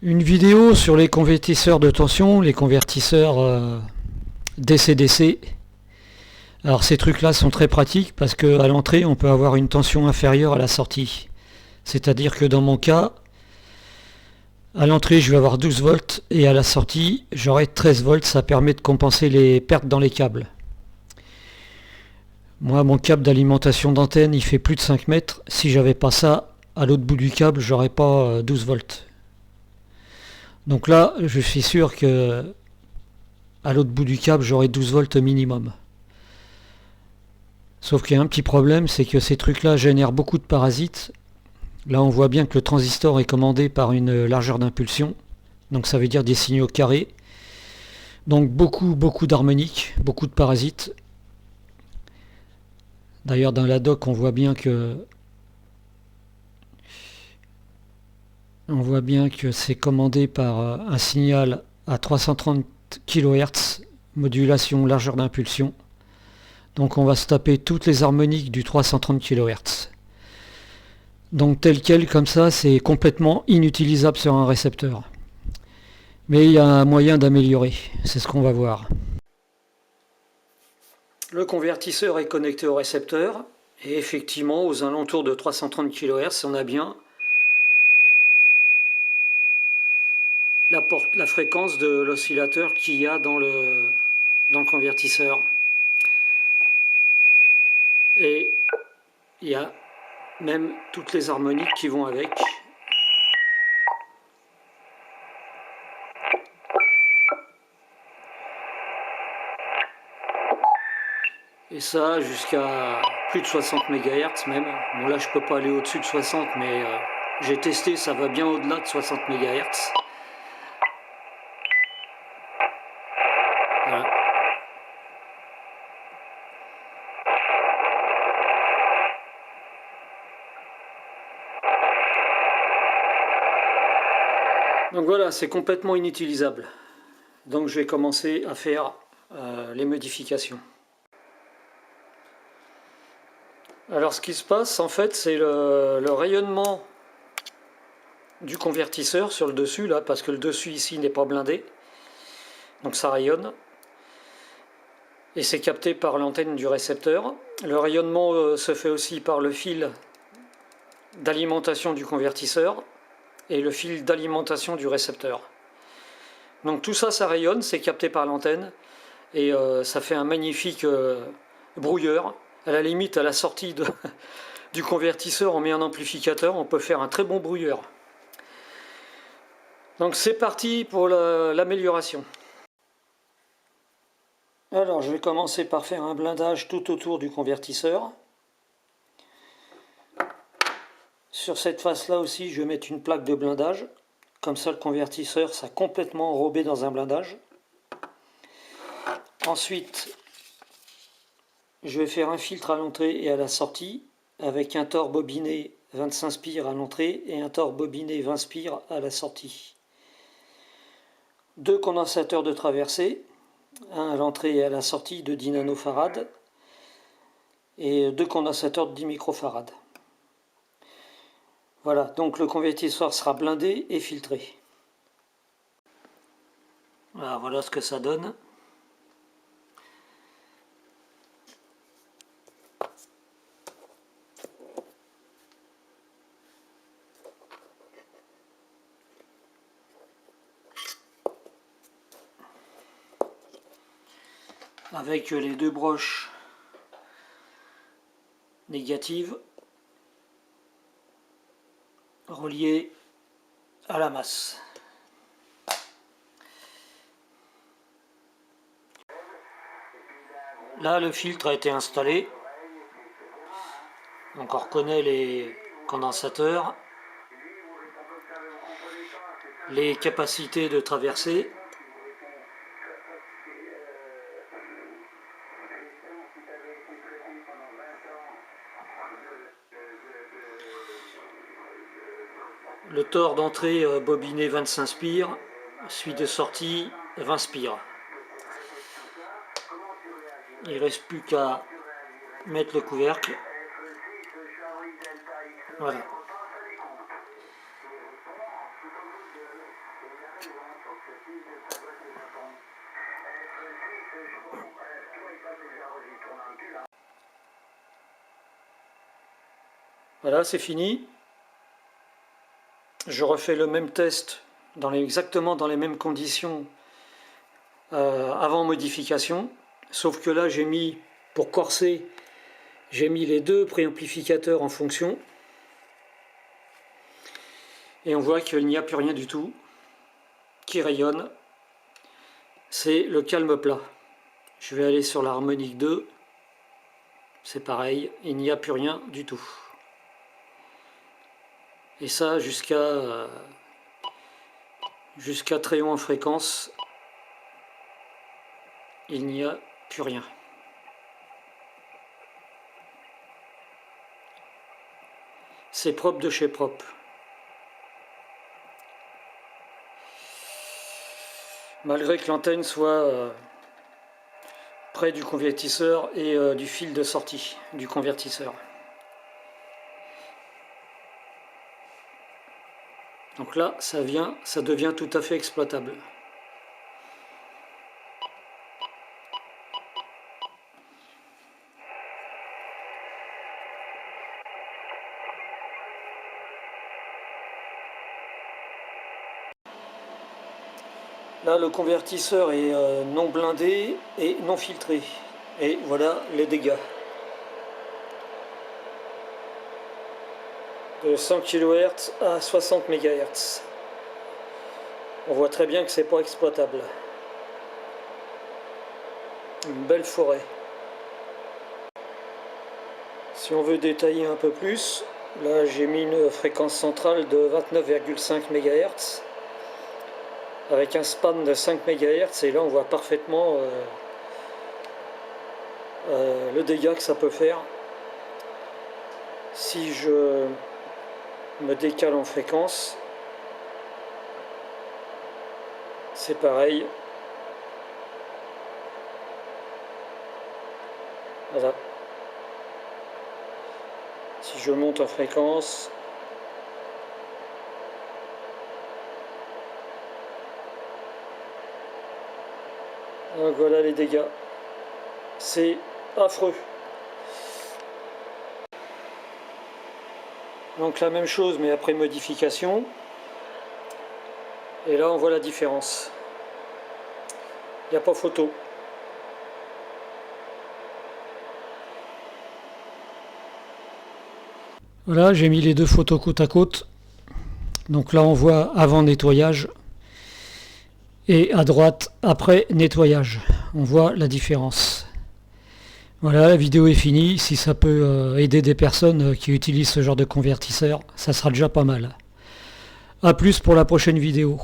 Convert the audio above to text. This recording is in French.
Une vidéo sur les convertisseurs de tension, les convertisseurs DC-DC. Alors ces trucs là sont très pratiques parce qu'à l'entrée on peut avoir une tension inférieure à la sortie. C'est-à-dire que dans mon cas, à l'entrée je vais avoir 12 volts et à la sortie j'aurai 13 volts, ça permet de compenser les pertes dans les câbles. Moi mon câble d'alimentation d'antenne il fait plus de 5 mètres, si j'avais pas ça, à l'autre bout du câble j'aurais pas 12 volts. Donc là, je suis sûr que à l'autre bout du câble, j'aurai 12 volts minimum. Sauf qu'il y a un petit problème, c'est que ces trucs-là génèrent beaucoup de parasites. Là, on voit bien que le transistor est commandé par une largeur d'impulsion. Donc ça veut dire des signaux carrés. Donc beaucoup d'harmoniques, beaucoup de parasites. D'ailleurs, dans la doc, on voit bien que c'est commandé par un signal à 330 kHz, modulation largeur d'impulsion. Donc on va se taper toutes les harmoniques du 330 kHz. Donc tel quel comme ça, c'est complètement inutilisable sur un récepteur. Mais il y a un moyen d'améliorer, c'est ce qu'on va voir. Le convertisseur est connecté au récepteur, et effectivement aux alentours de 330 kHz, on a bien la fréquence de l'oscillateur qu'il y a dans le convertisseur. Et il y a même toutes les harmoniques qui vont avec. Et ça jusqu'à plus de 60 MHz même. Bon là je peux pas aller au-dessus de 60, mais j'ai testé, ça va bien au-delà de 60 MHz. Voilà. Donc voilà, c'est complètement inutilisable. Donc je vais commencer à faire les modifications. Alors ce qui se passe en fait, c'est le rayonnement du convertisseur sur le dessus là, parce que le dessus ici n'est pas blindé. Donc ça rayonne. Et c'est capté par l'antenne du récepteur. Le rayonnement se fait aussi par le fil d'alimentation du convertisseur et le fil d'alimentation du récepteur. Donc tout ça, ça rayonne, c'est capté par l'antenne et ça fait un magnifique brouilleur. À la limite, à la sortie du convertisseur, on met un amplificateur, on peut faire un très bon brouilleur. Donc c'est parti pour l'amélioration. Alors je vais commencer par faire un blindage tout autour du convertisseur. Sur cette face-là aussi, je vais mettre une plaque de blindage. Comme ça, le convertisseur sera complètement enrobé dans un blindage. Ensuite, je vais faire un filtre à l'entrée et à la sortie avec un tore bobiné 25 spires à l'entrée et un tore bobiné 20 spires à la sortie. Deux condensateurs de traversée, un à l'entrée et à la sortie de 10 nanofarad et deux condensateurs de 10 microfarad. Voilà, donc le convertisseur sera blindé et filtré. Voilà ce que ça donne. Avec les deux broches négatives reliées à la masse. Là, le filtre a été installé. Donc on reconnaît les condensateurs, les capacités de traversée. Le tore d'entrée bobiné 25 spires, celui de sortie 20 spires. Il ne reste plus qu'à mettre le couvercle. Voilà. Voilà, c'est fini. Je refais le même test exactement dans les mêmes conditions avant modification. Sauf que là, j'ai mis, pour corser, j'ai mis les deux préamplificateurs en fonction. Et on voit qu'il n'y a plus rien du tout qui rayonne. C'est le calme plat. Je vais aller sur l'harmonique 2. C'est pareil, il n'y a plus rien du tout. Et ça jusqu'à très haut en fréquence, il n'y a plus rien. C'est propre de chez propre. Malgré que l'antenne soit près du convertisseur et du fil de sortie du convertisseur. Donc là, ça devient tout à fait exploitable. Là, le convertisseur est non blindé et non filtré. Et voilà les dégâts. De 100 kHz à 60 MHz. On voit très bien que c'est pas exploitable. Une belle forêt. Si on veut détailler un peu plus, là j'ai mis une fréquence centrale de 29,5 MHz avec un span de 5 MHz, et là on voit parfaitement le dégât que ça peut faire. Si je me décale en fréquence, c'est pareil. Voilà. Si je monte en fréquence, donc voilà les dégâts. C'est affreux. Donc la même chose mais après modification. Et là on voit la différence. Il n'y a pas photo. Voilà, j'ai mis les deux photos côte à côte. Donc là on voit avant nettoyage et à droite après nettoyage. On voit la différence. Voilà, la vidéo est finie. Si ça peut aider des personnes qui utilisent ce genre de convertisseur, ça sera déjà pas mal. A plus pour la prochaine vidéo.